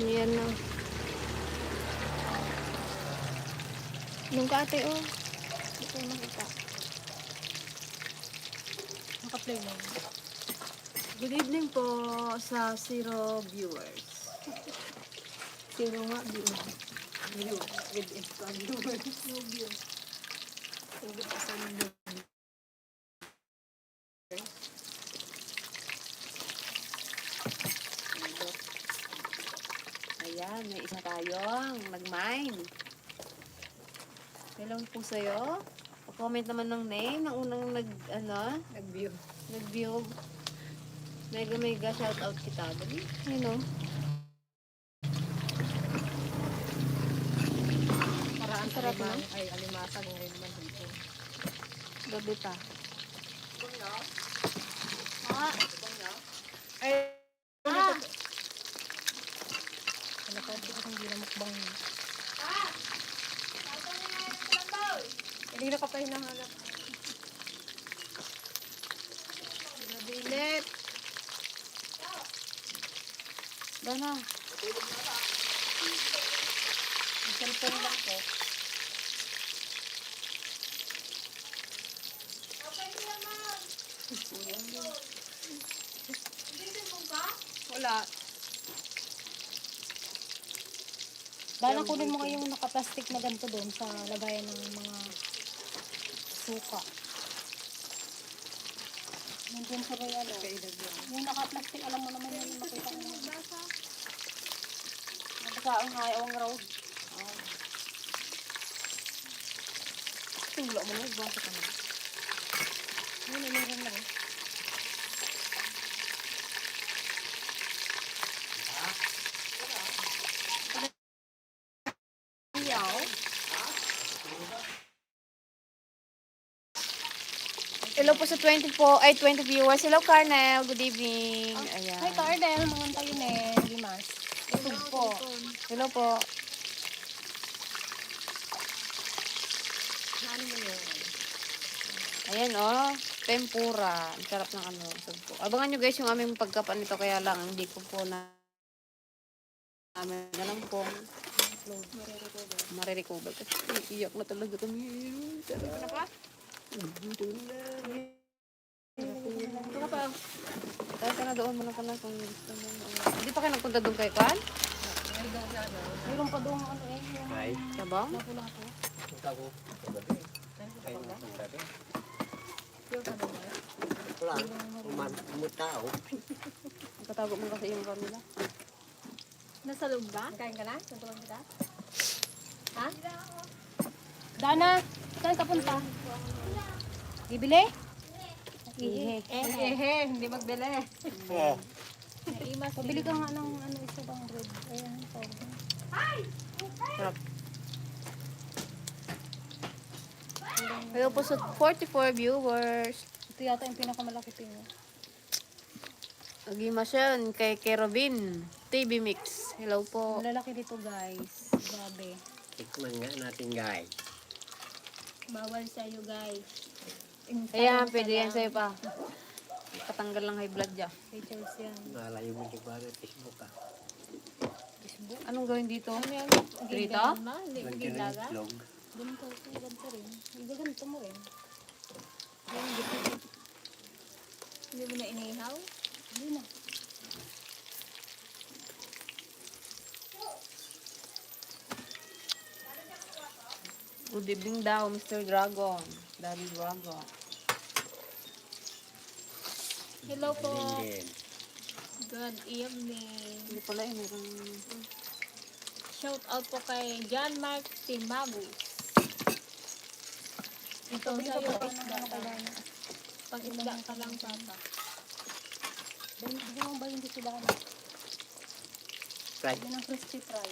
Yan na. Nung ka ate, oh. Hindi ko makita. Naka-play lang. Good evening po sa Zero viewers. Sino nga, di ba? Viewers with extra viewers. No views. With extra viewers. Ayan, may isa tayong nag-mine. Hello po sa'yo. Pa-comment naman ng name ng unang Nag-view. nag-view. Mega shoutout kita. Dali. Ayun, oh. Paraan sa Sarap limang na. ay alimasag ngayon man dito. Gabi pa. Ay, ano pa ito kung hindi na mukbang yun. Hindi na ka pa hinahanap. Nabilit. Dana. Ang cellphone lang ko. Wala. Dahil kunin mo kayong naka-plastic na ganito doon sa lagayan ng mga suka. Nandiyan sa royal. Yung naka-plastic, alam mo naman yun, makita mo. Nabasa ang hayawang raw. Tula mo na. Basa ka na. Yun, meron lang. Iyaw. Hello po sa 20 viewers. Hello, Carnel. Good evening. Ayan. Hi, Cardel. Mga tayo na Limas. Itug po. Hello po. Ano mo yun? Ayan, oh. Tempura. Ang sarap ng ano. Sugpo. Abangan nyo guys yung aming pagkapan nito. Kaya lang, hindi ko po na namin ganun po. Marirecover. Kasi iiyak na talaga kami. Ano pa? Ito pa. Kaya ka na doon mo na ka na kung gusto mo. Hindi pa kayo nagpunta doon kay Kwan? Mayroon pa doon ano eh. Yung Sabang? lapu-lapu. Wala, umutao. Nagkatago mo kasi yung Camila. Nasa loob ba? Kain ka na? Tuntulan kita? Ha? Dana, saan ka punta? Bibili? Hindi magbili. Eh, Pabili ka nga ng ano, isa bang bread. Ayan, powder. Sarap. Hello po sa 44 viewers. Ito yata yung pinakamalaki tingin. Agimasyon kay Kerobin. TV Mix. Hello po. Malalaki dito guys. Grabe. tikman nga natin guys. Bawal sa'yo guys. Ayan, pwede yan sa'yo pa. Katanggal lang high blood dyan. Kay Charles yan. Malayo mo di ba ng Facebook ka? Anong gawin dito? Ano yan? Dito? Hindi mo Lagyan ng gindaga? itlog. Ganito, ganito rin. Ganito mo rin. Hindi mo na inihaw? Hindi na. Good evening daw, Mr. Dragon. Daddy Dragon. Hello po. Din. Good evening. Hindi pala yun. Shout out po kay John Mark Timagus. Ito sa'yo isda ka. Pag-isda ka lang, papa. Hindi mo ba hindi sila ano? Right. Yan ang crispy fry.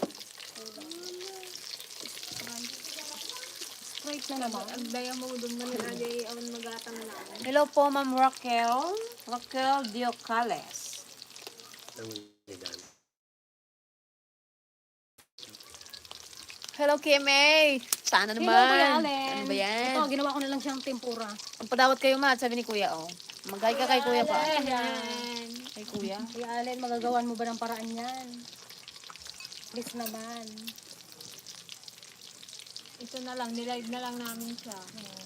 Sprite na naman. Ang daya mo doon man yung agay awan magatang na. Hello po, Ma'am Raquel. Raquel Diocales. Ang ligan. Hello, KMA. Sana Hello, naman. Kuya Allen. Ano ba yan? Ito, ginawa ko na lang siyang tempura. Ang padawat kayo, Ma. Sabi ni Kuya, oh. Mag-hi ka kay Kuya pa. Ayan. Kay Kuya. Kuya Allen, magagawan mo ba ng paraan yan? Please naman. Ito na lang, nilive na lang namin siya. Oo.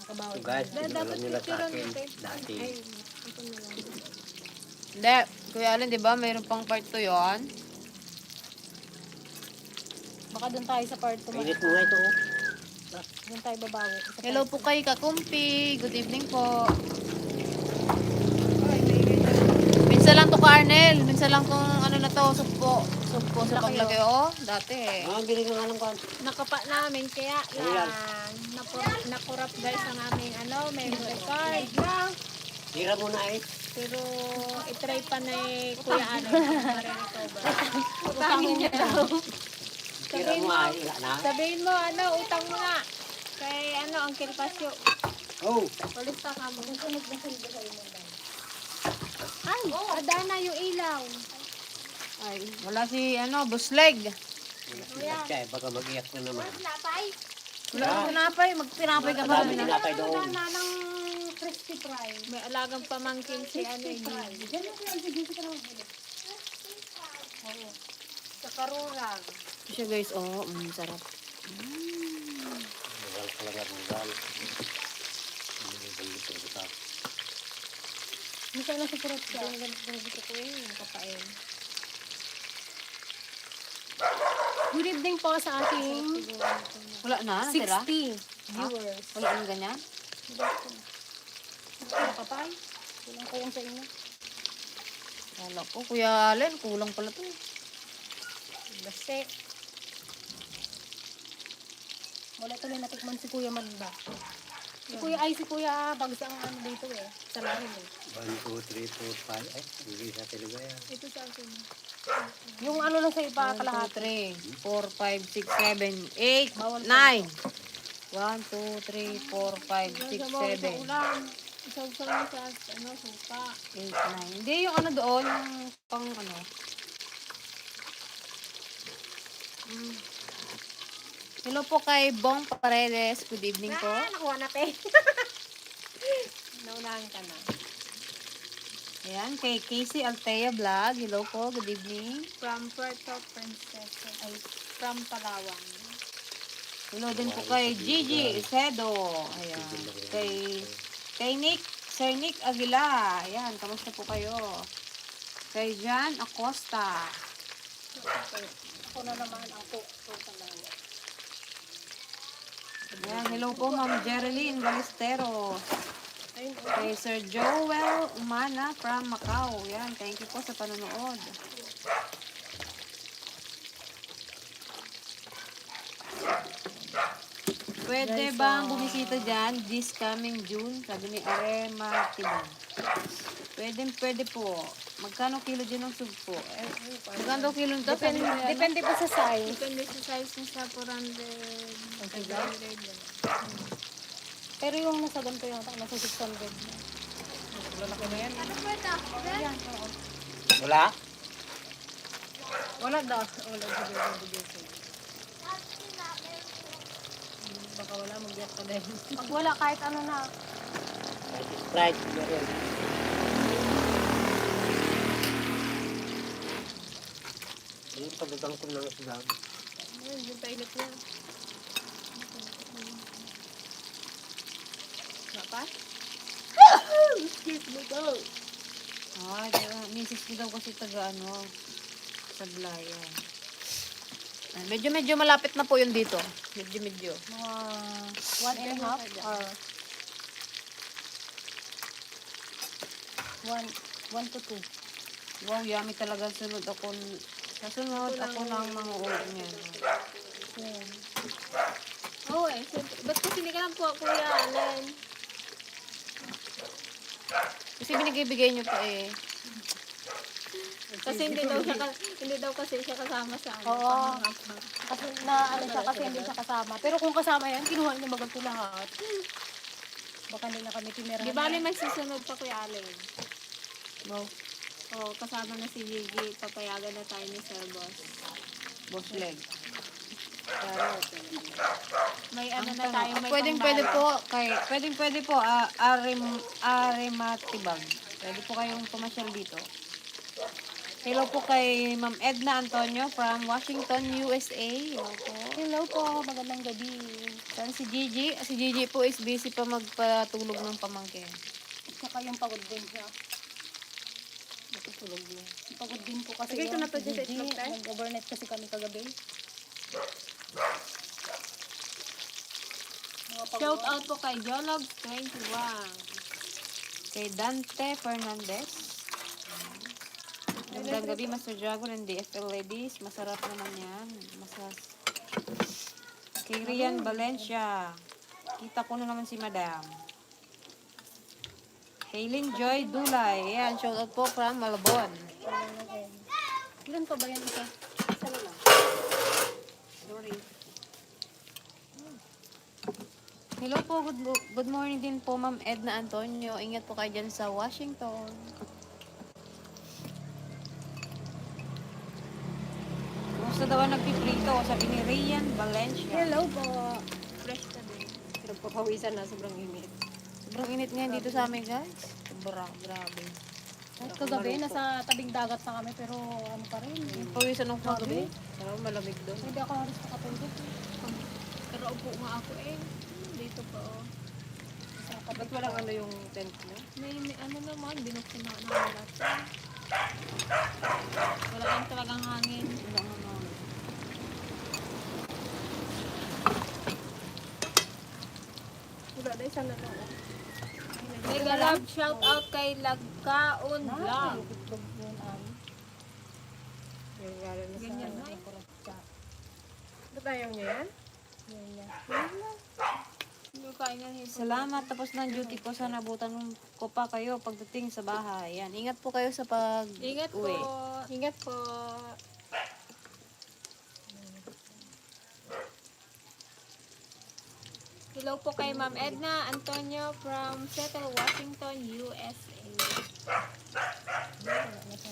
Makabawi. So guys, Da- hindi dapat alam nila sa picturean akin natin. dati. Ay, ito na lang. Hindi. Kuya Allen, di ba? Mayroon pang part 2 yun. Baka doon tayo sa part 2. Pilit mo nga ito. Oh. Doon tayo babawi. Sa Hello part po kay Kakumpi. Good evening po. Minsan lang to Arnel. Minsan lang tong ano na to, sugpo. Sugpo sa Laki, paglagay. Oh, dati. Ah, bili ka nga ng kwan. Nakapa namin, kaya Ayan. lang. Nakurap guys ang aming memory card. Tira mo na eh. Pero itry pa ni Kuya Ano. Marirecover. Utangin niya daw. Tira mo ay. Wala na. Sabihin mo, utang mo na. Kay Uncle Pasyo. Oh. Palista ka mo. Ay, adana yung ilaw. Ay, wala si Busleg. Siya, baka mag-iyak na naman. Wala akong tinapay. Magtinapay ka ba? Madami tinapay doon. ng crispy fry. May alagang pamangkin si Diyan mo lang, sige ka naman. Sa karurang. Siya guys, oh, sarap. Magal ka lang at magal. Misa lang sa kurot siya. Gusto ko nakapain. Good evening po sa ating Wala na, natira? 60 viewers. Wala nang ganyan? Nakapay? Kulang ko yung sa inyo. Wala ko, Kuya Allen, kulang pala to. Basta. Wala tuloy natikman si Kuya Magba. Si Kuya Bags ang ano dito eh. Sa larin eh. 1, 2, 3, 4, 5. Ay, hindi sa talaga yan. Ito sa akin. Yung ano lang sa iba 1, 2, kalahati. 3, 4, 5, 6, 7, 8, 9. 1, 2, 3, 4, 5, 6, 7, 8, Ulam. Isaw-saw mo sa suka. 9. Hindi, yung ano doon, yung pang ano. Hello po kay Bong Paredes. Good evening po. Nakuha natin. Naunahan ka na. Ayan, kay Casey Altea Vlog. Hello po, good evening. From Puerto Princesa. Ay, from Palawan. Hello din po kay Gigi Isedo. Ayan. Kay Nick, Sir Nick Aguila. Ayan, kamusta po kayo? Kay Jan Acosta. Ako na naman ang cook sa Palawan. Ayan, hello po Ma'am Jerilyn Balestero. Kay Sir Joel Umana from Macau. Ayan, thank you po sa panonood. Pwede bang bumisita dyan this coming June? Sabi ni Arema Tibon. Pwede po. Magkano kilo dyan ng sugpo? Magkano daw kilo nito? Depende po sa size. Depende sa size niya sa 400. Pero yung nasa ganito yung nasa 600 na. Lalaki na yan. Ayan, oo. Wala? Wala daw. Wala daw. Baka wala, mag-get ka din. Pag wala, kahit ano na. Kahit Sprite. Meron. Ayun, pagdagang ko ng isdam. Yung painit niya. Dapat? Excuse me daw. Ah, misis ko daw kasi taga Sablayan. Medyo malapit na po yun dito. Medyo. Mga 1.5 or 1 to 2. Wow, yummy talaga. Sasunod ako ng mga ulam niyan. Yan. Oo siyempre. Ba't kasi hindi ka lang po, Kuya Allen? Kasi binigay niyo pa eh. Kasi hindi daw kasi siya kasama sa Oo. Kasi ano siya, kasi hindi siya kasama. Pero kung kasama yan, kinuha niya maganto lahat. Baka hindi na kami tinira. Di bali may susunod pa, Kuya Allen. Wow, Oo, kasama na si Gigi. Papayagan na tayo ni Sir Boss. boss leg. May na tayo, may Pwede po Arimatibag. Pwede po kayong pumasyal dito. Hello po kay Ma'am Edna Antonio from Washington, USA. Hello po. Hello po, magandang gabi. Saan si Gigi? Si Gigi po is busy pa magpatulog ng pamangkin. At saka yung pagod din siya. Natutulog niya. Pagod din po kasi Lagay ko na to dyan sa Gigi. itlog, tay. Nag-overnight kasi kami kagabi. Mga pagod. Shout out po kay Jolog21. Kay Dante Fernandez. Magandang gabi, Master Dragon and DFL ladies. Masarap naman yan. Kay Rian Valencia. Kita ko na naman si Madam. Haylin Joy Dulay. Ayan, shout out po from Malabon. Ilan pa ba yan isa? Isa na lang. Sorry. Hello po, good morning din po Ma'am Edna Antonio. Ingat po kayo dyan sa Washington. Kumusta daw ang nagpiprito? Sabi ni Rian Valencia. Hello po. Fresh na din. Pinagpapawisan na, sobrang init. Sobrang init ngayon dito sa amin guys. Grabe. Kahit kagabi, nasa tabing dagat na kami, pero ano pa rin. Pawisan ng kagabi. Parang malamig doon. Hindi ako halos nakatulog. Pero upo nga ako eh. Dito pa oh. Sa Ba't tabing walang ano yung tent mo? May ano naman, binuksan na lahat. Wala lang talagang hangin. Wala nga hangin. Wala na, isa na lang oh. Mega love shout out kay Lagkaon Vlog. itlog yun ang Yung gano'n na Ganyan sa... na eh. Ba't ayaw niya yan? Salamat, tapos na ang duty ko. Sana abutan ko pa kayo pagdating sa bahay. Yan. Ingat po kayo sa pag-uwi. Ingat po. Ingat po. Hello po kay Ma'am Edna Antonio from Seattle, Washington, USA.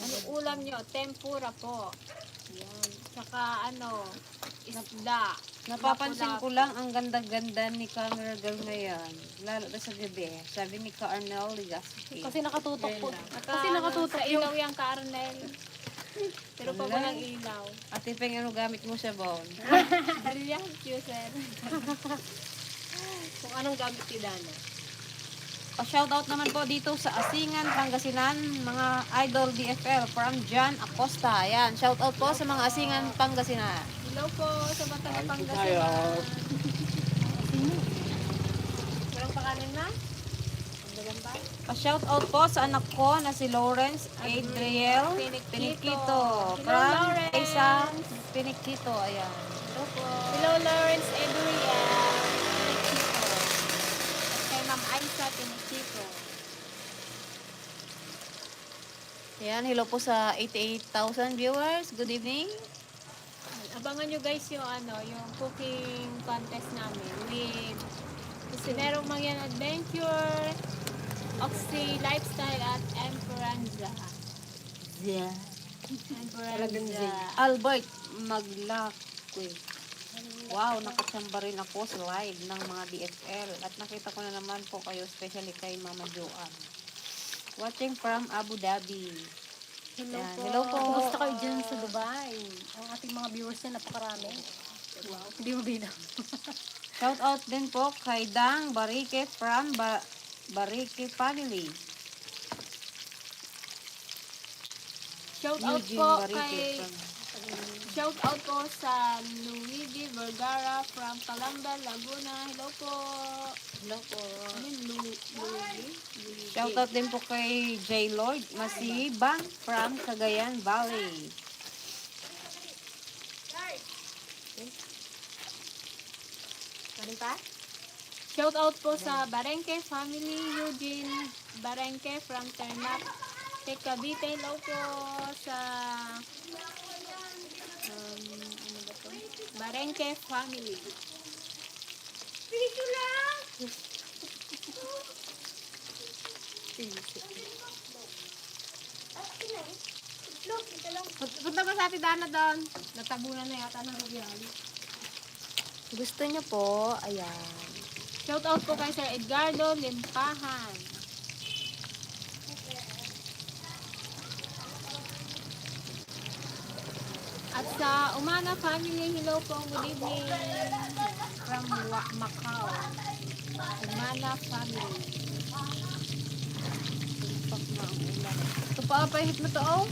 Ano ulam nyo? Tempura po. Yan. Tsaka ano, isda. Napapansin ko lang ang ganda-ganda ni camera girl ngayon. Lalo na sa gabi. Sabi ni Ka Arnel Ligaspi. kasi nakatutok po. Kasi nakatutok yung ilaw yung Ka Arnel. Pero pag walang ilaw. Ate Peng, ano gamit mo sa bone? Brilliant, user. Kung anong gamit ni Dana. Pa-shoutout naman po dito sa Asingan, Pangasinan, mga idol DFL from John Acosta. Ayan, shoutout po sa mga Asingan, Pangasinan. Hello po sa mga taga Pangasinan. Walang pakanin na? Ang gagamba? Pa-shoutout po sa anak ko na si Lawrence Adriel Pinikito. From isang Pinikito. Ayan. Hello po. Hello, Lawrence Eduriel. Kay Ma'am Aisa Pinikito. Ayan, hello po sa 88,000 viewers. Good evening. Abangan nyo guys yung ano, yung cooking contest namin with kasi merong Mangyan Adventure, Oxy Lifestyle at Emperanza. Yeah. Emperanza. Albert Maglakwe. Wow, nakachamba rin ako sa live ng mga DFL. At nakita ko na naman po kayo, especially kay Mama Joanne. Watching from Abu Dhabi. Hello Yan. po. Hello po. Kumusta kayo dyan sa Dubai? Ang ating mga viewers na napakarami. Wow, hindi mo bilang. Shout out din po kay Dang Barike from Barike family. Shout out Eugene po Barike kay from Shout out po sa Luigi Vergara from Calamba, Laguna. Hello po. Hello po. Ano yung Luigi? Shout out din po kay J. Lloyd Masibang from Cagayan Valley. Ano pa? Shout out po sa Barengke family, Eugene Barengke from Ternap, Cavite. Hello po sa ano ba to? Barengke family. Video lang! Punta ba sa Ate Dana doon? Natabunan na yata ng Rubial. Gusto niyo po, ayan. Shout out po kay Sir Edgardo Limpahan. Sa Umana family, hello po, good evening. From Macau. Umana family. Tumpak na ang ulan. Ito pa, pahit mo to, oh.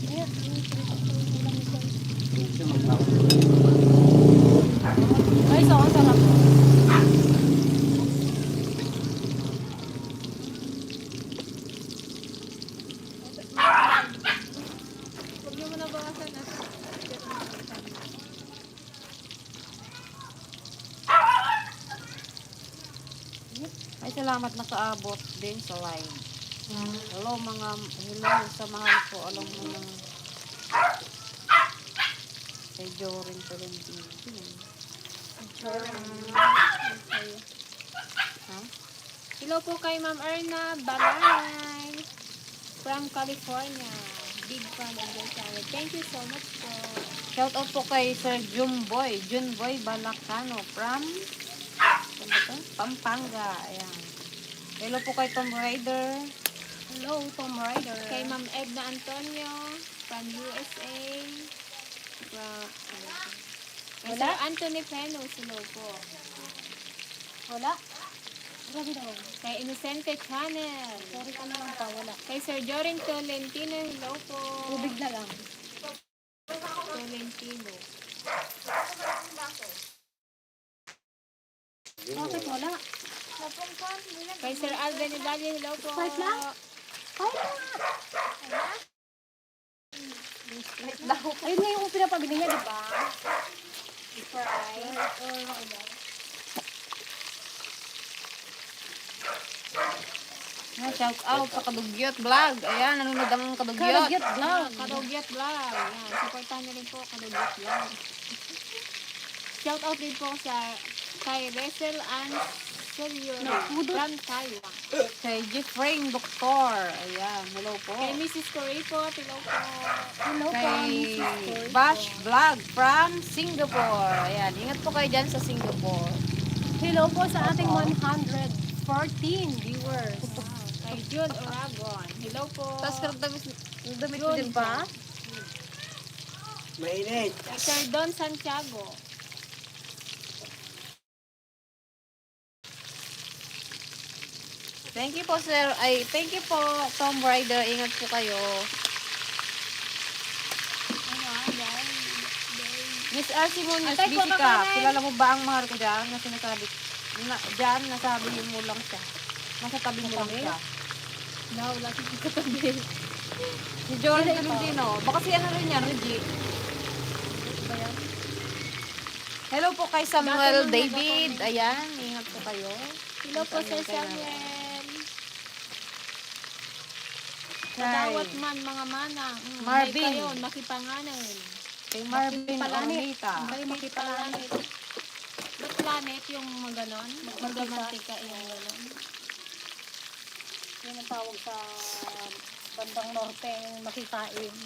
Ayan, yung prito ko yung ulam ni guys. Ito magbawa. Guys, oh, ang sarap. Huwag niyo muna bawasan na. Ay, salamat nakaabot din sa live. Hello sa mahal ko. Alam mo ng kay Jorin Tolentino. Ha? Hello po kay Ma'am Erna Balay from California. Big fan of your channel. Thank you so much po. Shout out po kay Sir Junboy Balacano from saan ba to? Pampanga. Ayan. Hello po kay Tom Raider. Hello, Tom Rider. Kay Ma'am Edna Antonio from USA. From, kay Wala? Sir Anthony Penos. Hello po. Wala. Grabe daw. Kay Innocente Channel. Sorry ka na lang pa, wala. Kay Sir Jorin Tolentino. Hello po. Tubig na lang. Tolentino. Bakit wala? Kay Sir Alvin Idalia. Hello po. Sprite lang? Ayun nga yung pinapabili niya, di ba? Shout out sa Kadugyot Vlog. Ayan, nanonood ang Kadugyot. Kalagyat vlog. Kadugyot Vlog. Yan. Supportahan niyo rin po Kadugyot Vlog. Shout out din po sa kay Rachel and Silvio from Taiwan. Kay Jeffrey Doktor. Ayan, hello po. Kay Mrs. Corey po. Hello po. Hello po, Kay Mrs. Corey. Bash Vlog from Singapore. Ayan, ingat po kayo dyan sa Singapore. Hello po sa ating 114 viewers. Kay June Oragon. Hello po. Tapos damit ko din ba? Mainit. Kay Sir Don Santiago. Thank you po, sir. Ay, thank you po, Tom Rider. Ingat po kayo. Miss RC Munoz, Atay, busy kuha ka. ka rin. Kilala mo ba ang mahal ko dyan na sinasabi? Dyan, nasabi mo lang siya. Nasa tabi mo lang siya. No, wala si katabi. Si Jordan Tolentino. Baka si ano rin yan, Reggie. Hello po kay Samuel David. Ayan, ingat po kayo. Hello po, Sir Samuel. Kadawat man mga manang. Marvin. Kayo, makipanganan. Kay Marvin Makipalanit. Ornita. Kayo makipalanit. Ba't planet yung mga ganon? Magdamantika yung ganon. Yan ang tawag sa bandang norte, yung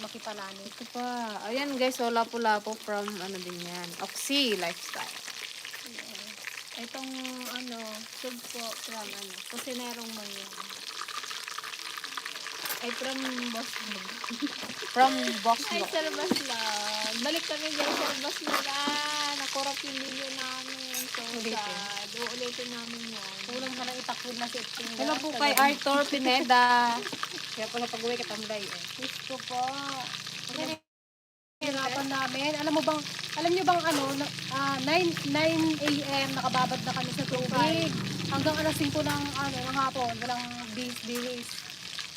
makipalanit. Ito pa. Ayan guys, so lapo-lapo from ano din yan. Oxy Lifestyle. Itong sugpo from kusinerong man yan. Ay, from Boston. From Ay, Boston. Sir Baslan. Balik kami dyan, Sir Baslan. Nakurap yung video namin. So, sad. Uulitin namin yun. Kulang ka lang itakwid na si Ipting. Hello po kay Arthur Pineda. Kaya pala pag-uwi katamlay eh. Gusto po. Hirapan namin. Alam niyo bang 9 a.m. nakababad na kami sa tubig. Hanggang alas 5 ng hapon. Walang bihis.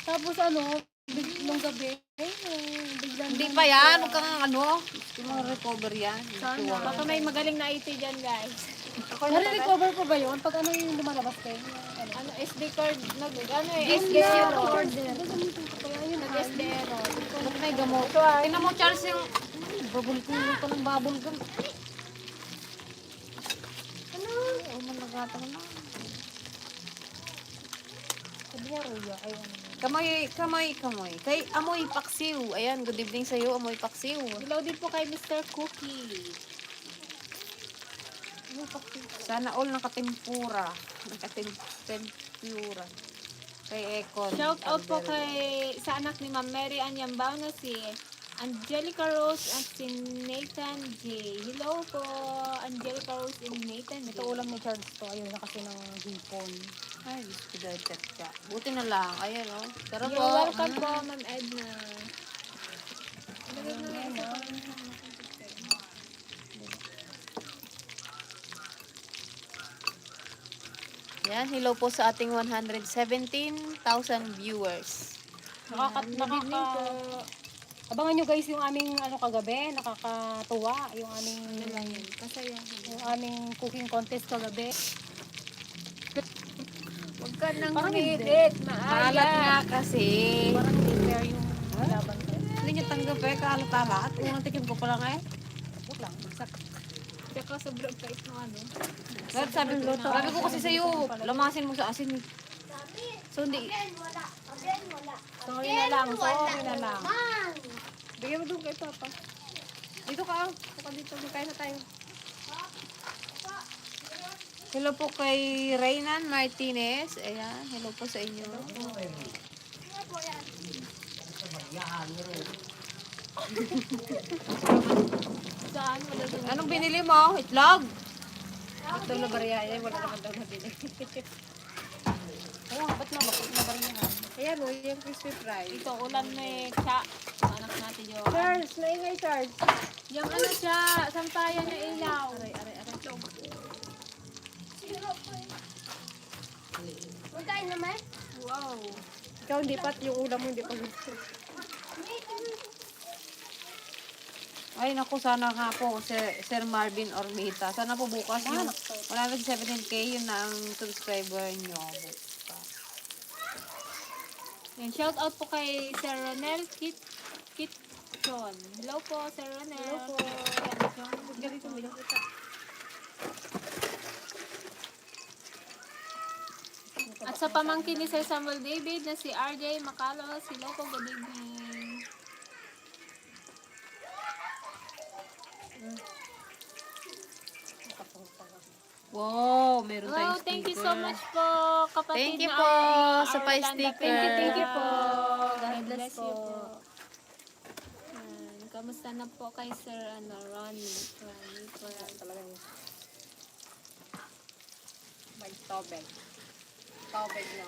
Tapos nung gabi, biglang... Hindi pa yan. Huwag kang recover yan. Sana. Baka may magaling na IT dyan, guys. Nare-recover po ba yun? Pag yung lumalabas kayo? SD card, SD Yes, error. Kaya yun, Nag-SD error. Ba't may gamot? Tingnan mo, Charles, yung babulkulo pa ng bubble gum. Ano? Oh, malagatang na. Sabi niya, Ruya, ayun. Kamay. Kay Amoy Paksiw. Ayan, good evening sa'yo, Amoy Paksiw. Hello din po kay Mr. Cookie. Sana all nakatempura. Nakatempura. Kay Econ. Shout out po sa anak ni Ma'am Mary Anyambao na si Angelica Rose at si Nathan J. Hello po, Angelica Rose in Nathan J. Ito ulam ni Charles to. Ayun na kasi ng hipon. Ay, gusto ko dahil ka. Buti na lang. Ayan, oh. Tara You're po. welcome po, Ma'am Edna. Ayan na. Yan, hello po sa ating 117,000 viewers. Good evening po. Abangan nyo guys yung aming ano kagabi, nakakatuwa yung aming Kasayahan. yung aming cooking contest kagabi. Huwag ka nang Parang hindi. umilit, Maalat maaya. nga kasi. Parang hindi fair yung laban ko. Hindi niya tanggap eh, kaalat-alat. Unang tikim ko pa lang eh. Wag lang, bagsak. Tsaka sobrang pait mo ano. Sabi ko kasi sa'yo, lamasin mo sa asin eh. So hindi, Sorry na lang, sorry na lang. Bigyan mo doon kay Papa. dito ka. Baka dito, magkain na tayo. Hello po kay Reynan Martinez. Ayan, hello po sa inyo. Saan? Wala doon. Anong binili mo? Itlog? Ito na bariya, wala naman daw nabili. Oo, ba't na bakit na bariyahan? Ayan o, yung crispy fry. Ito, ulam ni Cha. Yung anak natin yun. Charles, naingay Charles. Yung ano siya, sampayan na ilaw. Aray, aray, aray. Magkain naman? Wow. Ikaw hindi pat, yung ulam mo hindi pa gusto. Ay, naku, sana nga po, Sir Marvin Ormita. Sana po bukas yung 117K, yun na ang subscriber nyo. Yan, shout out po kay Sir Ronel Kitchon. Hello po, Sir Ronel. Hello po. Ganito mo yung kita. At sa pamangkin ni Sir Samuel David na si RJ Macalos. Hello po, good evening. Wow, meron tayong Oh, sticker. thank you so much po, kapatid Thank you na po our sa pa Orlando. sticker. Thank you po. God God bless bless po. you po. Yan, kamusta na po kay Sir Ronnie? Talaga yun. May tobeg. Tobeg na.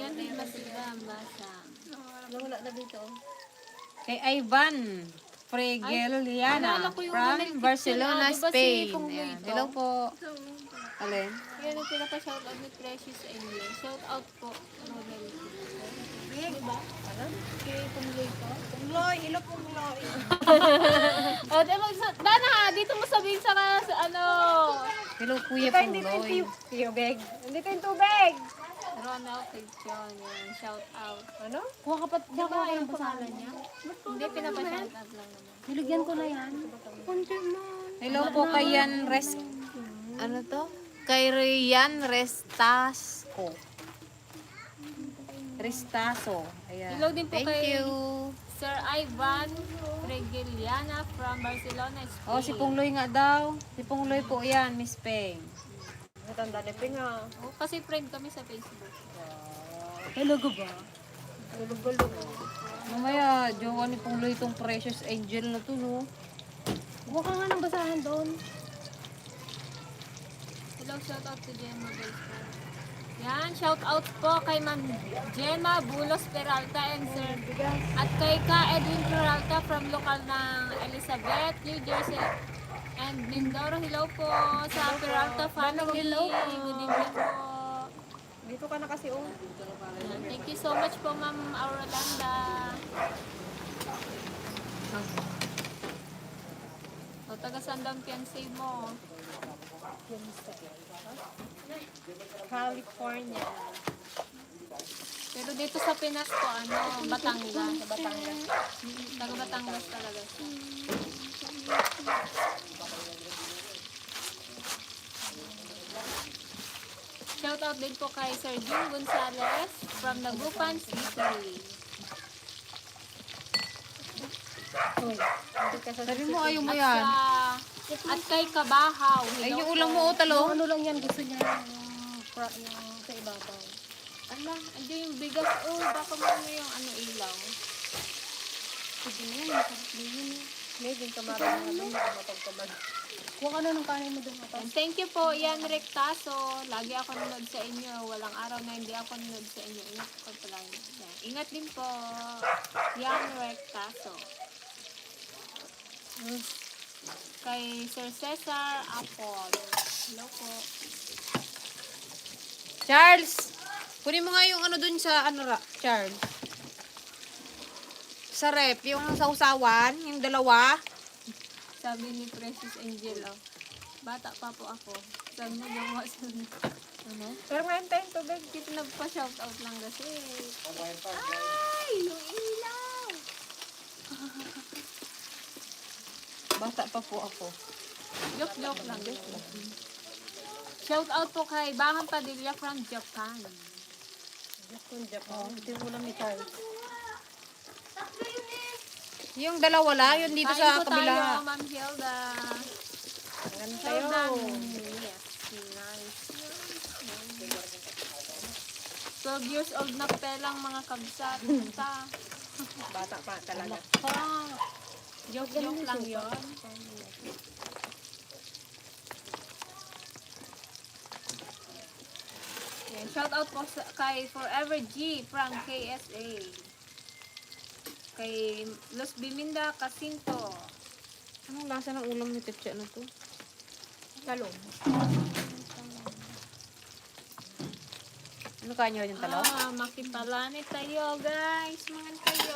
Yan ay masigang basa. Wala na dito. Kay Ivan Fregeliana naalala ko yung from Ronel Barcelona, Kitchen, di ba si Spain. Pong Ayan. Luito? Hello po. Alin? Yan ang pinapa-shoutout ni Precious Angel. Shoutout po, Rodel. Diba? Kay Pumloy ko. Pungloy, ilo pungloy. O, Dana, dito mo sabihin sa ano, Hello, Kuya Hindi ko Pungloy. yung tubig. Hindi ko yung tubig. Ronald Kitchen. Yan, shoutout. Ano? Kuha ka pa. Kuha ka Yung ng pangalan pangalan niya? Hindi, pinapa-shoutout lang naman. Nilagyan ko na yan. Hello po kay Yan Ano to? Kay Rian Restaso. Ayan. Hello din po Thank kay you. Sir Ivan Regiliana from Barcelona, Spain. Oh, si Pungloy nga daw. Si Pungloy po yan, Miss Peng. Natanda na pinga. Oh, kasi friend kami sa Facebook. Talaga ba? Mamaya, jowa ni Pungloy itong Precious Angel na to, no? Kuha ka nga ng basahan doon. Hello, shout out to Gemma guys. Yan, shout out po kay Ma'am Gemma Bulos Peralta and Sir at kay Ka Edwin Peralta from lokal ng Elizabeth, New Jersey and Mindoro. Hello po sa Peralta family. Good evening po. Dito ka na kasi oh. Yan, thank you so much po Ma'am Aurolanda. O, taga Sandang Piansay mo. California. Pero dito sa Pinas po, ano, Batangas. Taga Batangas talaga siya. Shout out din po kay Sir Jim Gonzalez from Nagupan City. Sabi mo, ayaw mo At yan. at kay Kabahaw. Ay, Hello yung ulam po. mo, o talong. Ano lang yan, gusto niya yung sa ibabaw. Ala, andyan yung bigas. Oh, baka mo yung ano ilaw. Sige na yan, masarap din yun. Made in Camarines naman, mapagkamad. Kuha ka na ng kanin mo doon. And thank you po, Ian Rectaso. Lagi ako nanood sa inyo. Walang araw na hindi ako nanood sa inyo. Ingat ko pala. Yan. Ingat din po, Ian Rectaso. Kay Sir Cesar Apol. Hello po. Charles, kunin mo nga yung ano dun sa ano Charles. Sa rep, yung sausawan, yung dalawa. Sabi ni Precious Angel, oh, bata pa po ako. Sabi mo, gawa sa ano? Pero ngayon tayong tubig, dito nagpa-shoutout lang kasi. Ay, yung ilaw! Bata pa po ako. Joke lang. Shoutout po kay Bahang Padilla from Japan. Oh, ito yung ulam ni Charles. Yung dalawa lang, yung dito Kain sa po tayo, kabila. Ma'am Hilda. Ganun Hilda. tayo. Yes, nice. 12 years old na pelang mga kabsat. Bata pa talaga. Joke lang yun. Yan, shout out po kay Forever G from KSA. Kay Los Biminda Casinto. Anong lasa ng ulam ni Tetya na to? Talong. Ano kanya yung talong? Makipalani tayo guys. Mga tayo.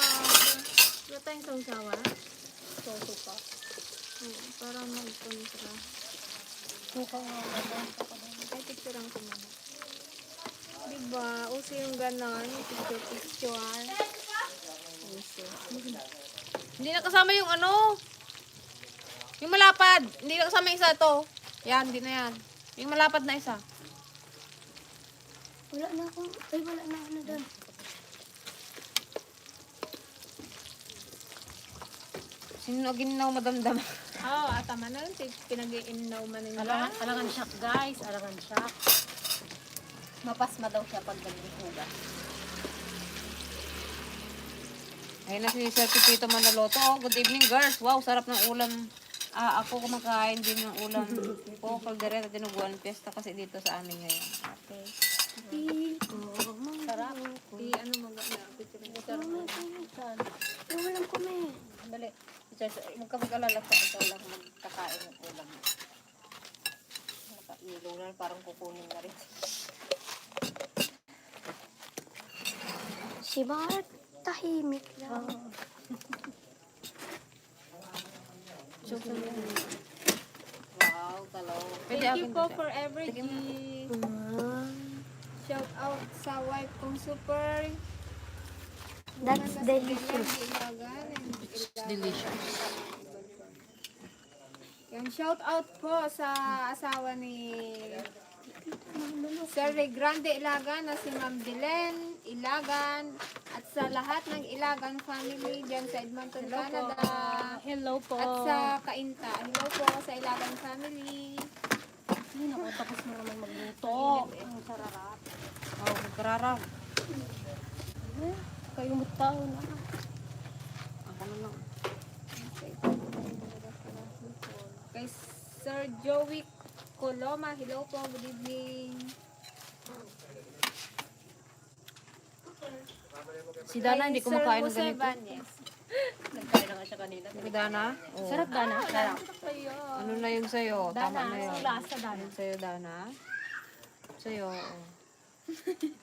Wala tayong sausawa. Soso pa. Para mag-contra. Suka nga. Ay, picturean ko muna. Diba? Uso yung ganon. Yung picture. Uso. Hindi na kasama yung ano. Yung malapad. Hindi na kasama yung isa to. Yan, hindi na yan. Yung malapad na isa. Wala na ako. Ay, wala na ano doon. Sino ginaw madamdam? Oo, tama na. Pinag-iinaw man nila. Alangan shock guys. Alangan shock. Mapasma daw siya pag nagbuhugas. Ayun na si Sir Pipito Manaloto. Oh, good evening girls. Wow, sarap ng ulam. Ako kumakain din ng ulam po. Caldereta dinuguan pesta kasi dito sa amin ngayon. Okay. Sarap. Ano mag-na? Picturean ko. Saan? Ulam ko may. Dali. Huwag ka mag-alala sa ito lang magkakain ng ulam. Nakailo na parang kukunin na rin. Si Bart, tahimik lang. Wow, talaw. Pwede Thank you akin po dito. for everything. Shout out sa wife kong super. That's delicious. Delicious. Yung shout out po sa asawa ni Sir Ray Grande Ilagan na si Ma'am Dilen Ilagan at sa lahat ng Ilagan family dyan sa Edmonton, Canada. Hello po. At sa Kainta. Hello po sa Ilagan family. Ay, naku, tapos mo naman magluto. Ang sarap. Oh, kararap. Kayo mutaw na. Ako na lang. Kay Sir Joey Coloma. Hello po. Good evening. Si Dana hindi kumakain ng ganito. Banez. Nagkain na nga siya kanina. Si Dana? Oh. Sarap Dana. Sarap. Kayo. Ano na yun sa'yo? Tama na yun. Lasa Dana. Yun sa'yo, Dana. Sa'yo. Oh.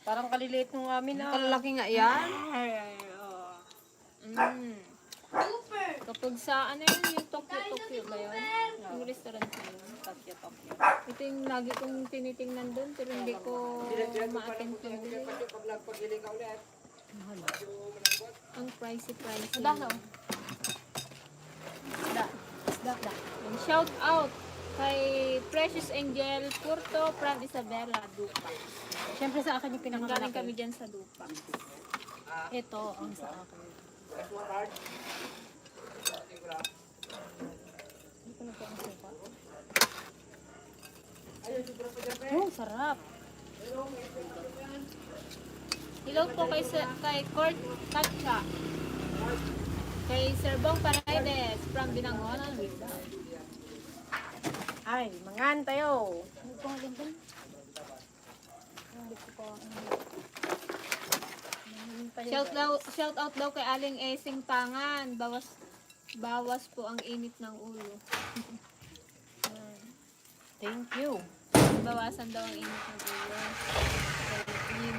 Parang kaliliit ng amin na. Kalalaki nga yan. Kapag sa ano yun, yung Tokyo ba yun? Yung restaurant na yun. Tokyo. Ito yung lagi kong tinitingnan doon pero hindi ko ma-attend to doon. Ang pricey. Dano? And shout out kay Precious Angel Porto from Isabela, Dupa. Siyempre sa akin yung Nanggaling pinakamalaki. kami dyan sa Dupa. Ito ang sa akin. Hindi ko na po ang suka. Oh, sarap. Hello po kay Court Katcha. Kay Sir Bong Paredes from Binangonan. Ay, mangan tayo. Shout out daw kay Aling Esing Pangan. Bawas po ang init ng ulo. Thank you. Bawasan daw ang init ng ulo. Yun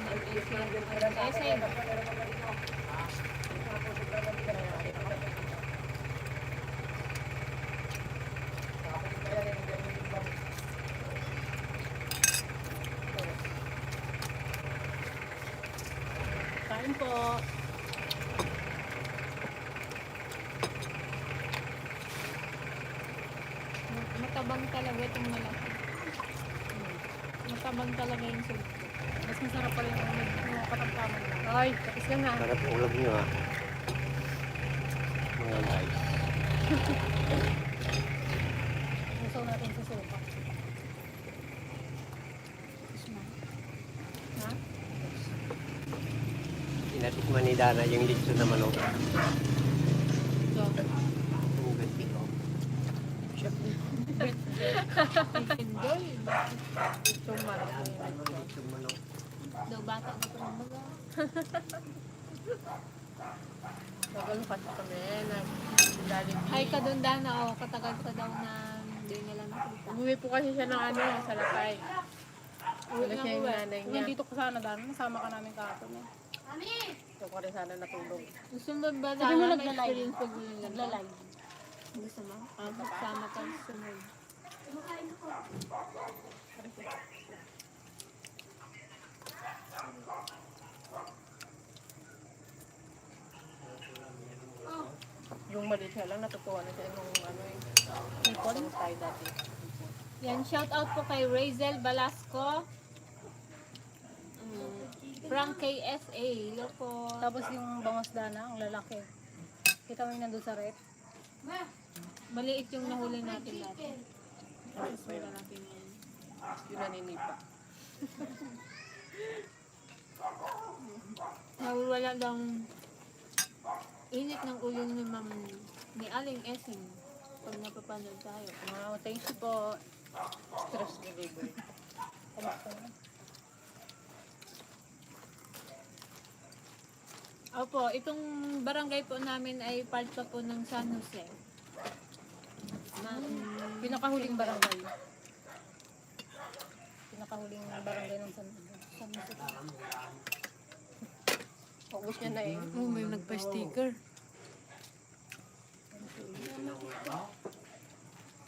ang Esing. Kain po. Matabang talaga itong malaki. Matabang talaga yung soup. Mas masarap pa rin yung katamtaman lang. Ay, tapos ka na. Sarap ulam nyo ha. Mga guys. Usaw natin sa sopa. Ha? Inatikman ni Dana yung litso na manok. So, Ang gati ko. Pindol. suman. Litso manok. Daw bata na ito ng baga. Nagalukas kami. Nagdalim. Hi ka doon Dana. O, katagal ka daw na hindi nila nakita. Umuwi po kasi siya ng ano, sa Lapay. Uwi Wala na siya yung uwi. nanay niya. Nandito ko sana daan. Nasama ka namin kahapon eh. Gusto ko rin sana natulog. Gusto mo ba Sabi mo Dana? May nagla-live. experience pag nagla-live. Gusto mo? Sama ka sa sunod. Yung maliit siya lang, natutuwa na siya nung ano eh. Ipon? Tayo dati. Yan, shout out po kay Razel Balasco. Frank KSA. Hello po. Tapos yung bangos dana, ang lalaki. Kita mo yung nandun sa rep. Maliit yung nahuli natin dati. Tapos wala natin yan. Yung naninipa. Nawawala daw init ng ulo ni Ma'am ni Aling Esing pag napapanood tayo. Wow, thank you po. Stress reliever. Kamusta na? Opo, itong barangay po namin ay part pa po ng San Jose. Pinakahuling barangay. Pinakahuling barangay ng San Jose. Paubos niya na eh. Oh, may nagpa-sticker.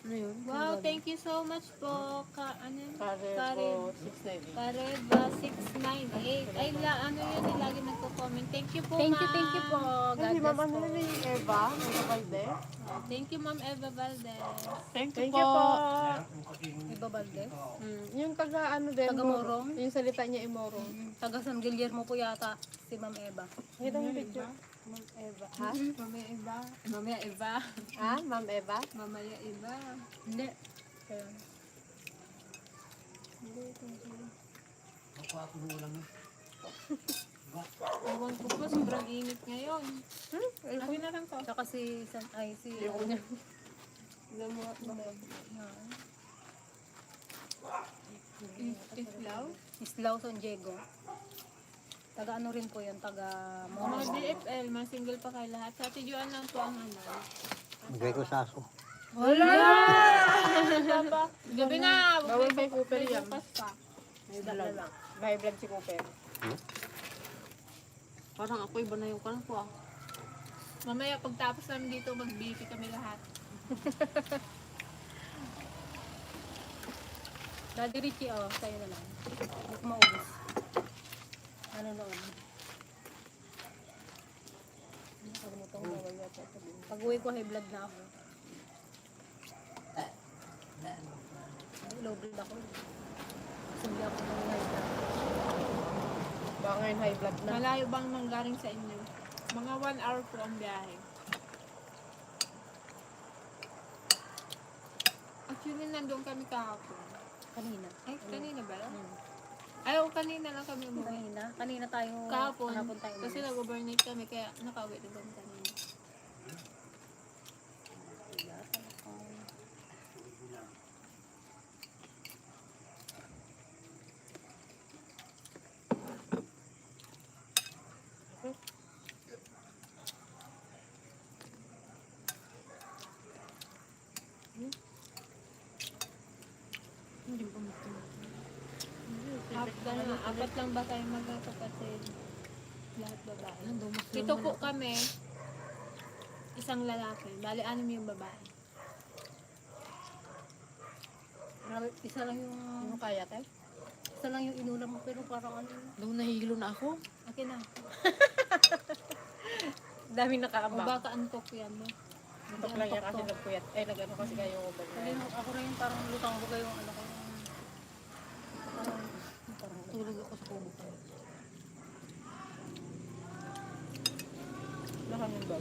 Ano yun? Wow, thank you so much po. Karebo 690. Kareba 698. Ay, ano yun, lagi nagko-comment. Thank you po, Thank ma'am. you po. God bless po. Eva? Eva Valdez? Thank you, Ma'am Eva Valdez. Thank you po. Iba Valdez. Yung taga ano din? Taga Morong. Yung salita niya ay Morong. Taga San Guillermo po yata si Ma'am Eva. Ito yung picture. Ma'am Eva. Ha? Mamaya Eva. Mamaya Eva. Ha? Ma'am Eva? Mamaya Eva. Hindi. Kaya. Ewan ko po, sobrang init ngayon. Akin na lang to. Tsaka si Islaw. Islao San Diego. Taga ano rin po yun, taga Mga Morong. DFL, mga single pa kayo lahat. Sa Ate Joanne lang po ang ano. Bigay ko sa aso. Gabi na! Bawal kay Cooper yan. Bukas pa. May vlog lang. May vlog si Cooper. Parang ako iba na yung kanan ko ah. Mamaya pagtapos namin dito, mag-BP kami lahat. Daddy Richie, oh, sa'yo na lang. Hindi ko maubos. Ano noon? Nakalimutan ko bawal yata sabihin. Pag uwi ko, high blood na ako. Low blood ako. Sumbi ako ng high blood. Baka ngayon high blood na. Malayo bang manggaling sa inyo? Mga 1 hour po ang biyahe. Actually, nandun kami kahapon. Kanina. Ay, kanina ba? Hmm. Ay, oo, kanina lang kami umuwi. Kanina tayo. Kahapon, tayo kasi umalis. nag-overnight kami, kaya nakauwi din kami kanina. Apat lang ba kayo magkakapatid? Lahat babae. Ito po kami. Isang lalaki. Bali, 6 yung babae. Isa lang yung, Ano kaya, te? isa lang yung inulam mo, pero parang ano. Nung nahihilo na ako. Akin na. Daming O nakaambak. baka antok yan mo. Antok lang yan kasi nagpuyat. Ay, nag-ano kasi kayo yung ubag na yan. Ako rin parang lutang ko yung ano ko. Tulog ako sa kubo ko. Nakangin ba?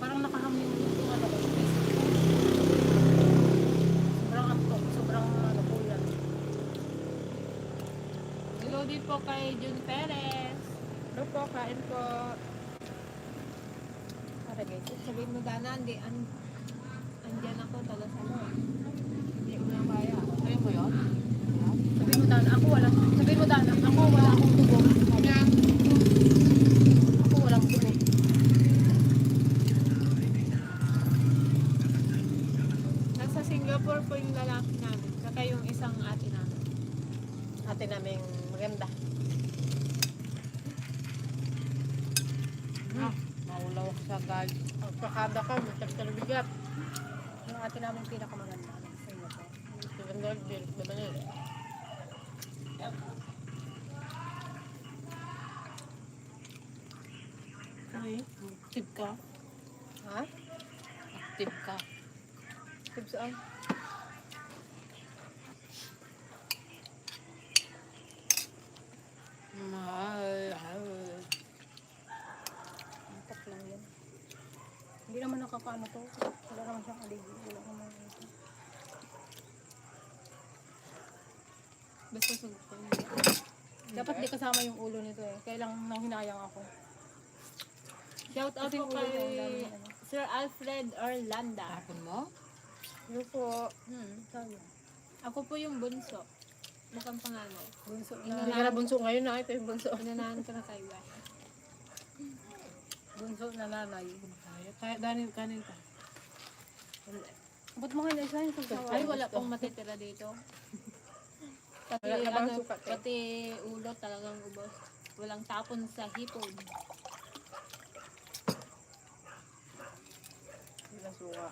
Parang nakahaming yung ano ko. Sobrang antok, sobrang ano po yan. Hello din po kay Jun Perez. Ano po, kain po. Para guys. Sabihin mo, Dana, andyan ako, taga-salo. Hindi mo na kaya. Ayaw mo yun? Sabihin mo Dana, ako wala akong tubog. Ako walang tubog. Nasa Singapore po yung lalaki namin. Saka yung isang ate namin. Ate naming maganda. Maulaw ako sa guys. Ang kakada ka, matag bigat. Yung ate namin pinakamaganda. Sa inyo po. Maganda, bilis naman yun. Ay, active ka. Ha? Active ka. Tips saan? Antok lang yan. Hindi naman nakakaano to. Wala naman siyang aligi. Wala naman ito. Basta sugpo. Dapat di kasama yung ulo nito eh. Kaya lang nang hinayang ako. Shout out Kasi po yung ulo niya, ang kay dami ano. Sir Alfred Orlanda. Tapon mo? Ano po? Sayang. Ako po yung bunso. Mukhang panganay. Bunso Hindi ka na bunso ngayon na. Ito yung bunso. Inanahan ko na kayo. na nanay. Kaya kanin ka. Ba't mo kayo na-isa yung pagsawa? Ay, wala pong matitira dito. Pati, Wala na bang sukat eh? pati ulo talagang ubos. Walang tapon sa hipon. Hindi na suka.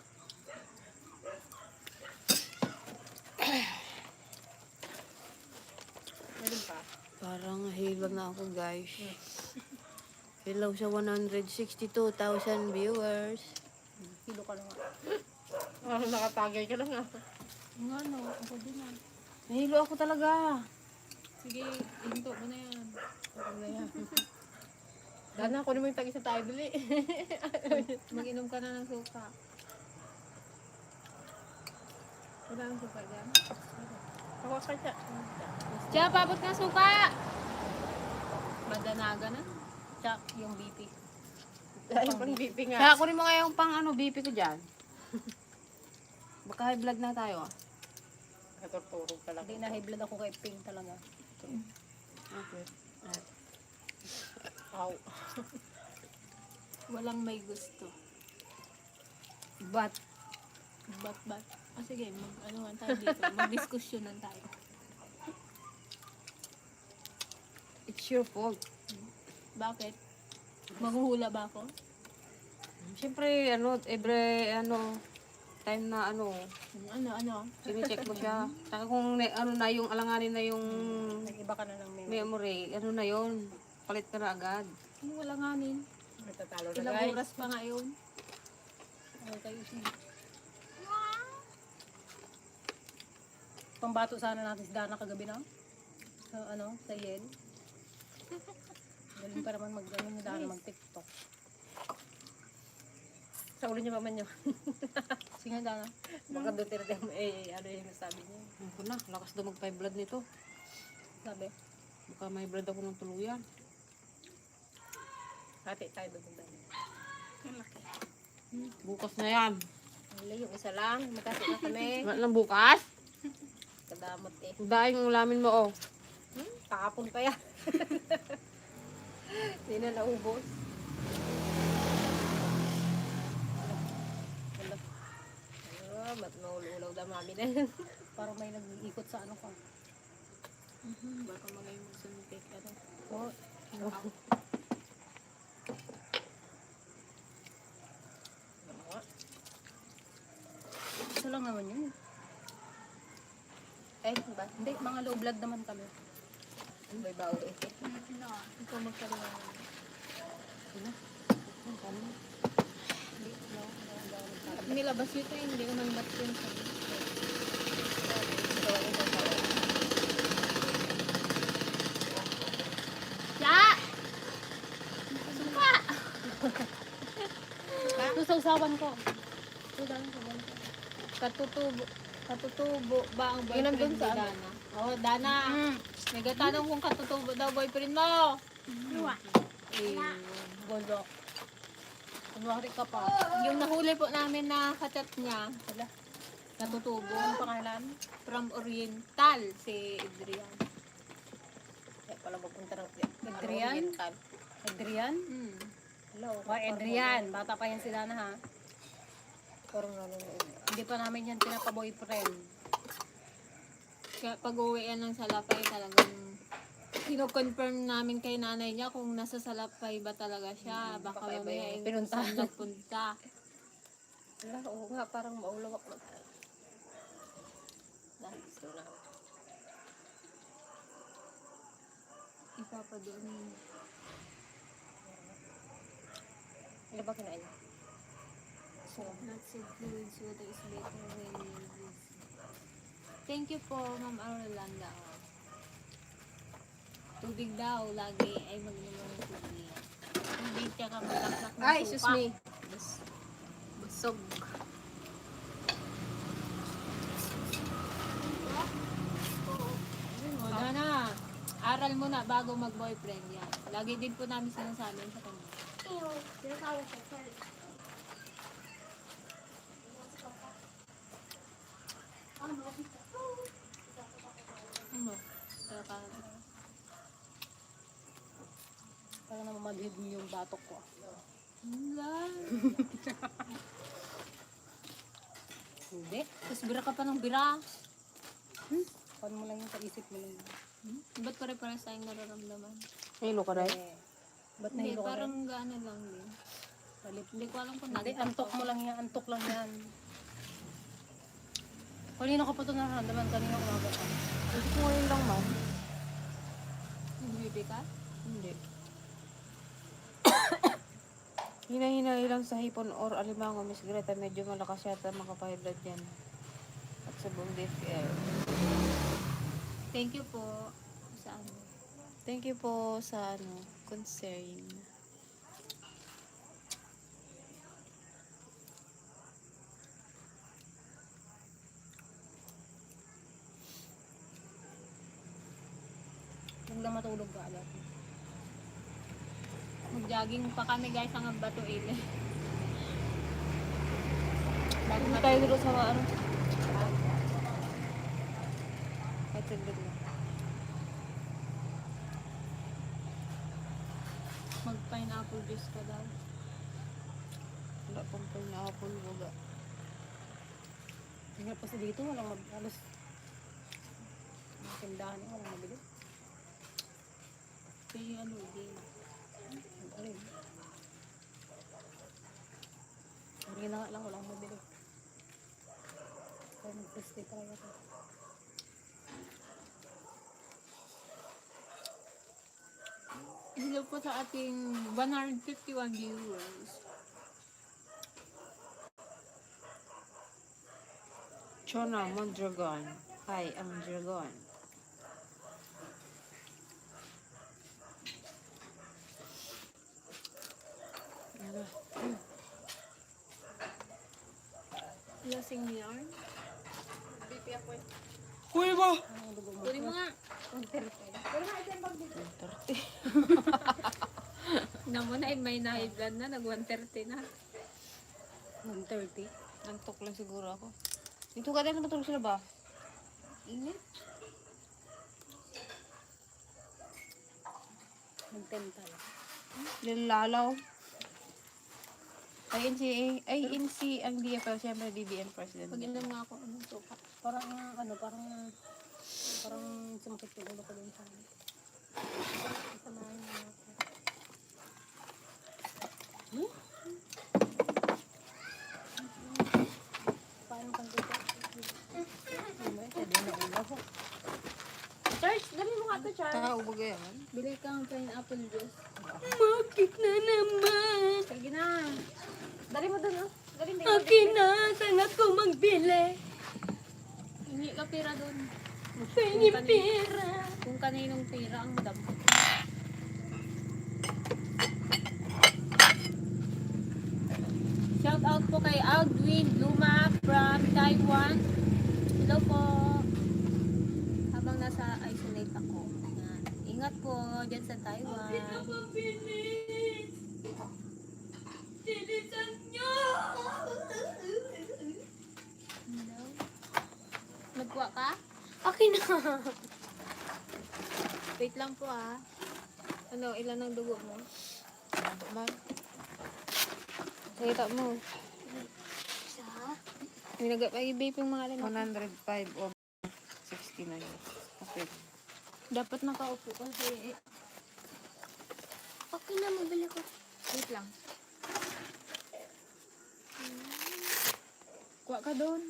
Meron pa? Parang hilag na ako guys. Hello sa 162,000 viewers. Kilo ka lang nga. Ah, nakatagay ka lang ah. Nga no, ako din ah. Nahilo ako talaga. Sige, hinto mo na yan. Ano na yan? Dana, kunin mo yung tag-isa tayo dali. Mag-inom ka na ng suka. Wala ang suka dyan. Hawa ka siya. Diya, pabot na suka! Madanaga na. Tsak, yung BP. Dahil pang BP nga. Kaya kunin mo nga yung pang BP ko dyan. Baka high blood na tayo. Katurturog ka lang. Hindi na high blood ako kay Ping talaga. Okay. Ow. Walang may gusto. But, Bat. Ah, sige, mag-anuhan tayo dito. Mag-diskusyonan tayo. it's your fault. Bakit? Maghuhula ba ako? Siyempre, every, time na, Ano? sinicheck mo siya. Saka kung, yung alanganin na yung Nag-iba ka na ng memory. memory, na yun, palit ka na agad. Ano wala nganin? Natatalo na Ilang guys. oras pa nga yun? Okay kayo siya. Pambato sana natin si Dana kagabi na. Sa Yen. Galing pa naman mag-ano ni Dana mag-TikTok. Sa ulo niya maman yun. Sige Dana. Baka Duterte ano yung sabi niya. Ako na, lakas daw mag-high blood nito. Sabi. Baka may blood ako ng tuluyan. Hati tayo doon. Bukas na yan. Wala yung isa lang. Magkasi na kami. Wala lang bukas. Kadamot eh. Dahil yung ulamin mo, oh. Kahapon pa yan. Hindi na naubos. ba't maululaw daw mami na yun? Parang may nag-iikot sa ano ka. Baka magayon magsuntik. Ano? Oh, isa lang naman yun. Eh, ba? Hindi, mga low blood naman kami. May bawi. Ikaw magkaroon. Nilabas yun eh, hindi ko nang-bat yun. Ito sa usawan ko. Katutubo ba ang Yun ang boyfriend dun ni sa ano? Dana? Oh, Dana. Nagatanong kung katutubo daw boyfriend mo. Gondo. Kunwari ka pa. Yung nahuli po namin na kachat niya, natutubo. Ang pangalan? From Oriental, si Adrian. Kaya pala magpunta ng Adrian? Oriental. Adrian? Hmm. Hello. Oh, Adrian. Bata pa yan si Dana ha. Parang nanonood. Hindi pa namin yan pinapa-boyfriend. Kaya pag uwi yan ng Salapay, talagang kino-confirm namin kay nanay niya kung nasa Salapay ba talaga siya. Baka baka iba mamaya yung yung pinunta. saan nagpunta. Wala, oo nga, parang maulawak na. Nice, na. Isa pa doon. Ano ba kinain? Not said fluids, water is better when you use. Thank you po, Ma'am Arolanda. Tubig daw, lagi ay mag-inom ng tubig. Hindi siya ka malaklak ng Ay, excuse suka. me. Busog. O, Dana, aral mo na bago mag-boyfriend yan. Lagi din po namin sinasabi sa kanya. Ano? Parang namamadhid yung batok ko. Hindi. Tapos bira ka pa ng bira. Paano mo lang yung kaisip mo lang. Ba't pare-pares tayong nararamdaman? Hilo ka rin? Eh, ba't Hindi, nahilo ka parang rin? gaano lang din. Hindi ko alam kung Hindi, nakita antok ko. mo lang yan. Antok lang yan. Kanina ko pa ito nararamdaman. Kanina umaga ka. Hindi ko ngayon lang, ma'am. Nagbibi ka? Hindi. Hinahinay lang sa hipon or alimango, Miss Greta. Medyo malakas yata makapahiblad yan. At sa buong DFL. Thank you po. Sa ano? Thank you po sa concern. Huwag lang matulog ka agad. Mag-jogging pa kami guys hanggang Batuil. Bago na tayo dito sa ano. Kahit saglit lang. Mag-pineapple juice ka daw. Wala pang pineapple, wala. Tingnan pa sa dito. Walang halos. Mga tindahan niya. Walang mabili. Kaya ano din. Alin. Kanina nga lang. Walang mabili. Kaya mag-testi tayo ito. Hello po sa ating 151 viewers. Chona Mondragon. Hi, ang dragon. Lasing ni Arn. Kuya ba? Tuloy mo nga. 30. Na mo na may na-high blood na. Nag-130 na. 1:30. Nantok lang siguro ako. Dito ka din matulog sila ba? Init. Nag-10 tayo. Lilalaw. INC ang DFL, siyempre DBM President. Pag-inom nga ako ng suka. Parang sumakit yung ulo ko din sa akin. Samahan mo ako. Paano kang dito? Charles, dali mo nga to, Charles. Tao ba yan? Bili kang pineapple juice. Bakit na naman? Sige na. Dali mo dun, oh. Dali, dali. Akin na, saan ako magbili? Hingi ka pira dun. Pwede pera. Kung kaninong pira ang dapat. Shout out po kay Aldwin Luma from Taiwan. Hello po. Habang nasa isolate ako. Yan. Ingat po dyan sa Taiwan. Dilisan nyo! Hello. Nagkuha ka? Akin na. Wait lang po ah. Ano, ilan ang dugo mo? Man. Kita mo. May nag-vape yung mga alin. 105 over 69. Okay. Dapat nakaupo kasi. Okay na, mabili ko. Wait lang. Kuha ka doon.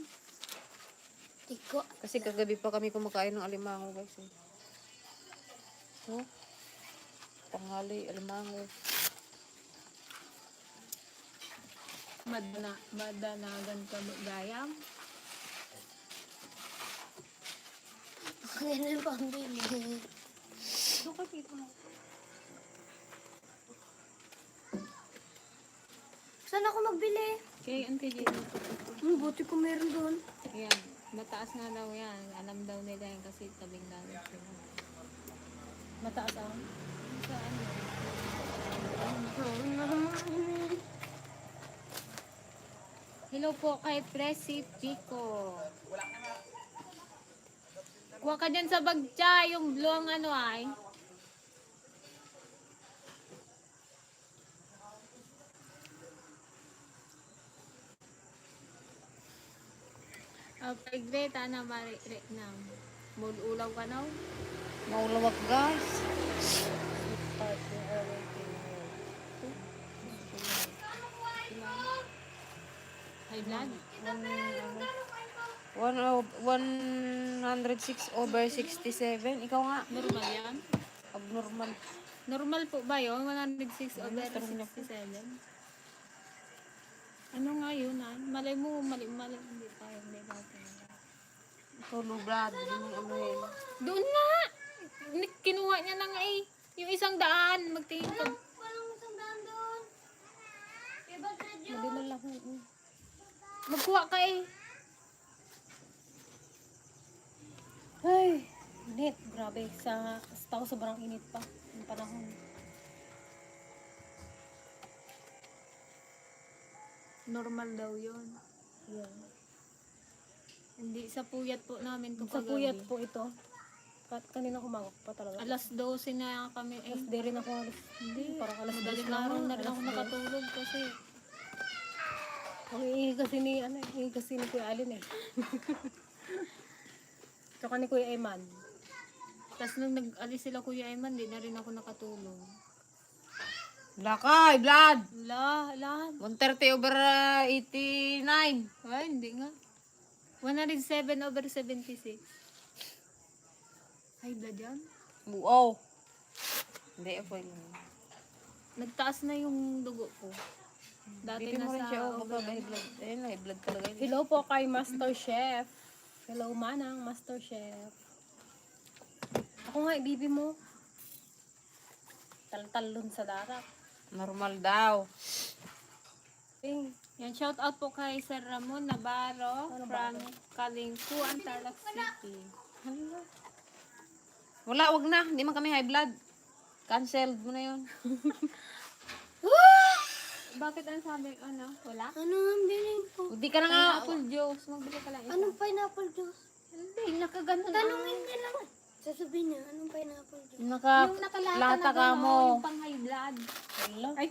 Tiko. Kasi kagabi pa kami kumakain ng alimango guys. Eh. No? Tanghali, alimango. Madanagan ka gayam. Okay na pambili. Saan ako magbili? Okay, Auntie J. Buti ko meron doon. Yan. Mataas nga daw yan. Alam daw nila yan kasi tabing dagat sila. Mataas ang. Saan? Hello po kay Presi Pico. Kuha ka dyan sa bagcha, yung blue ang ano ay. Kay Greta na maririk na. Mululaw ka na. Maulawak guys. High blood. 106 over 67. Ikaw nga. Normal yan. Abnormal. Normal po ba yun? 106 over 67? Ano nga yun ah? Malay mo, mali. Hindi tayo, hindi natin. Ikaw low blood. Hindi mo amuhin. Doon nga! Kinuha niya na nga eh. Yung 100. Magtingin ka. Walang isang daan doon. Iba sa Diyos. Hindi na lang. Magkuha ka eh. Ay, init. Grabe. Sa tao sobrang init pa. Yung panahon. Normal daw yun. Yan. Hindi sa puyat po namin to Sa puyat po ito. Kanina kumangok pa talaga. Alas 12 na kami eh. Alas di rin ako alas. Hindi. Parang alas Madaling 10 na. araw na rin ako alas 10. nakatulog kasi Ang iingi kasi ni, iingi kasi ni Kuya Alin eh. Tsaka ni Kuya Eman. tapos nung nag-alis sila Kuya Eman, di na rin ako nakatulog. Lakay, blood. Lahat. 130 over 89. Ay, hindi nga. 107 over 76. High blood yan. Wow. Hindi, ako yun. Nagtaas na yung dugo ko. Dati Bipin mo rin siya, nasa oh, baba, high blood. Ayun, high blood talaga yun. Hello po kay Master Chef. Hello Manang, Master Chef. Ako nga, ibibi mo. Talon sa darat. Normal daw. Eh, Yan, shout out po kay Sir Ramon Navarro from Calingcuan, Tarlac City. Wala, wag na. Hindi man kami high blood. Canceled mo na yun. Bakit ang sabi, ano, wala? Ano ang bilhin ko? Hindi ka na nga. Pineapple juice. Magbili ka lang isa. Anong pineapple juice? Hindi, nakaganon. Tanungin niya lang. Sasabihin niya, anong pineapple juice? Yung nakalata Lata na ka gano'n, mo. yung pang high blood. hello. Ay,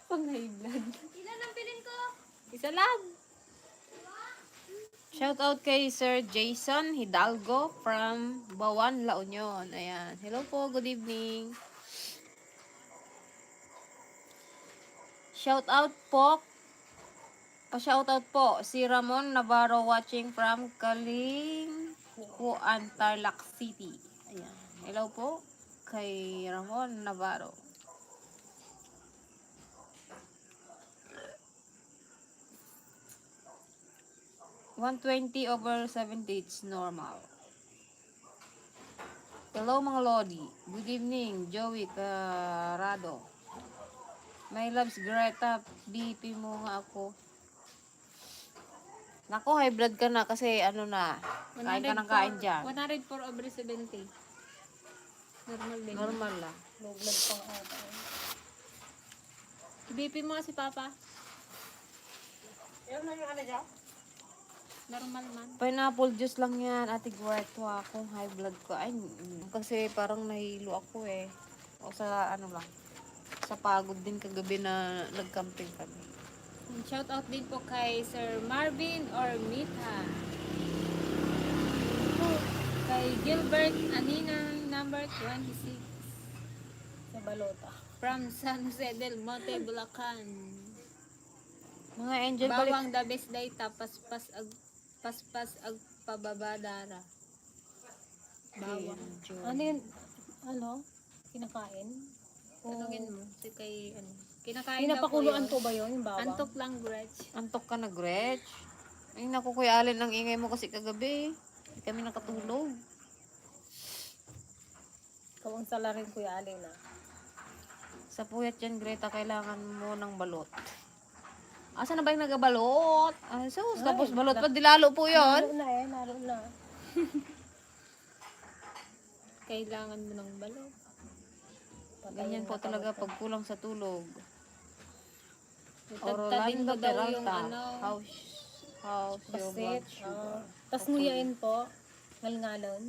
Pang high blood. Ilan ang bilin ko? Isa lang. Shout out kay Sir Jason Hidalgo from Bawan, La Union. Ayan. Hello po, good evening. Shout out po. Pa-shout out po si Ramon Navarro watching from Kalingkuan, Tarlac City. Ayan. Hello po kay Ramon Navarro. (120/70) it's normal. Hello mga Lodi. Good evening, Joey Carado. My loves Greta, BP mo nga ako. Nako, high blood ka na kasi ano na, kain ka ng kain dyan. 104/70. Normal din. Normal lang. Low blood pang ata. BP mo nga si Papa. Yan na yung ano dyan? Normal man. Pineapple juice lang yan, Ate Guerto ako, high blood ko. Ay, kasi parang nahilo ako eh. O sa ano lang, sa pagod din kagabi na nag-camping kami. Shout out din po kay Sir Marvin Ormita. Kay Gilbert Anina, number 26. Sa balota. From San Jose del Monte, Bulacan. Mga angel, balik. Bawang the best day paspas ag pababadara. Bawang. Ano yun? Ano? Kinakain? Tanungin mo si kay ano. Kinakain daw po Pinapakuluan yun. po ba yun? Yung bawang? Antok lang, Gretch. Antok ka na, Gretch. Ay, naku, Kuya Alin, ang ingay mo kasi kagabi. Hindi kami nakatulog. Kawang sala rin Kuya Alin na. Sa puyat yan, Greta, kailangan mo ng balot. Asa na ba yung nagabalot? Ay, sus, tapos balot pa, dilalo po Naro yun. na naro na. Kailangan mo ng balot. Ganyan po talaga pag kulang sa tulog. Tadtadin Orlando mo daw yung Peralta. ano. How's your blood Basit. sugar? Tapos nguyain po. Ngalngalon.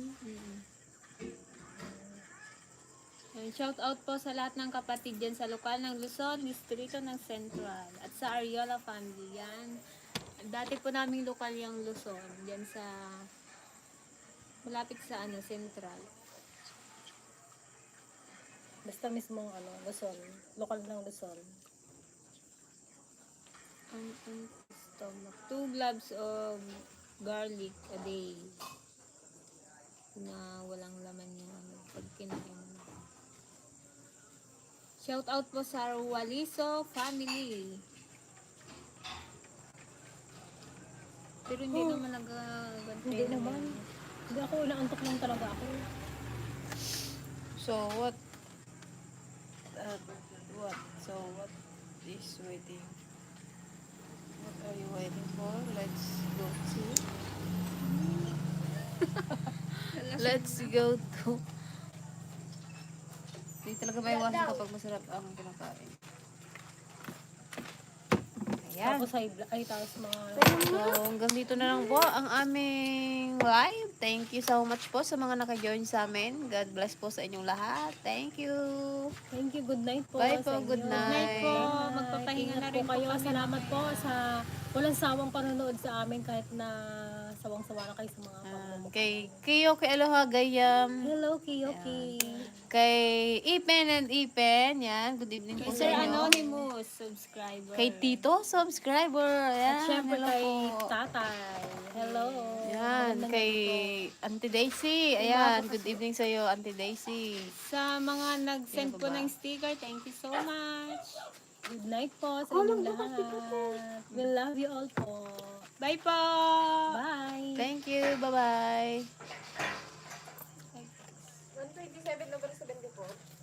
Shout out po sa lahat ng kapatid dyan sa lokal ng Luzon, distrito ng Central, at sa Ariola family. Yan. Dati po naming lokal yung Luzon, dyan sa malapit sa ano, Central. Basta mismong ano, Luzon. Lokal ng Luzon. Stomach. 2 globs of garlic a day. Na walang laman yung ano, pag kinain mo. Shout out po sa Waliso family. Pero hindi naman nag-gantay. Hindi naman. Hindi ako, inaantok lang talaga ako. So, what is waiting? What are you waiting for? Let's go to... Let's go to... Hindi talaga may iwasan kapag masarap ang kinakain. Ayan. Tapos tapos mga... So, hanggang dito na lang po ang aming live. Thank you so much po sa mga naka-join sa amin. God bless po sa inyong lahat. Thank you. Thank you. Good night po. Bye sa po. inyo. Good Night night. po. Magpapahinga na Ingat rin po kayo. po kami. Salamat po sa walang sawang panonood sa amin kahit na sawang-sawa na kayo sa mga Kay Kiyo, kay Aloha Gayam, Hello, Kiyoki. kay Ipen and Ipen, yan, good evening po sa Sir inyo. Anonymous, subscriber. Kay Tito, subscriber, yan, At syempre hello kay po. Tatay. Hello. Yan, Magandang kay gabi po. Auntie Daisy, ayan, good evening sa iyo, Auntie Daisy. Sa mga nag-send Sino po ba? ng sticker, thank you so much. Good night po sa inyong lahat. We love you all po. Bye po! Bye. Thank you, bye-bye. 127 over 74.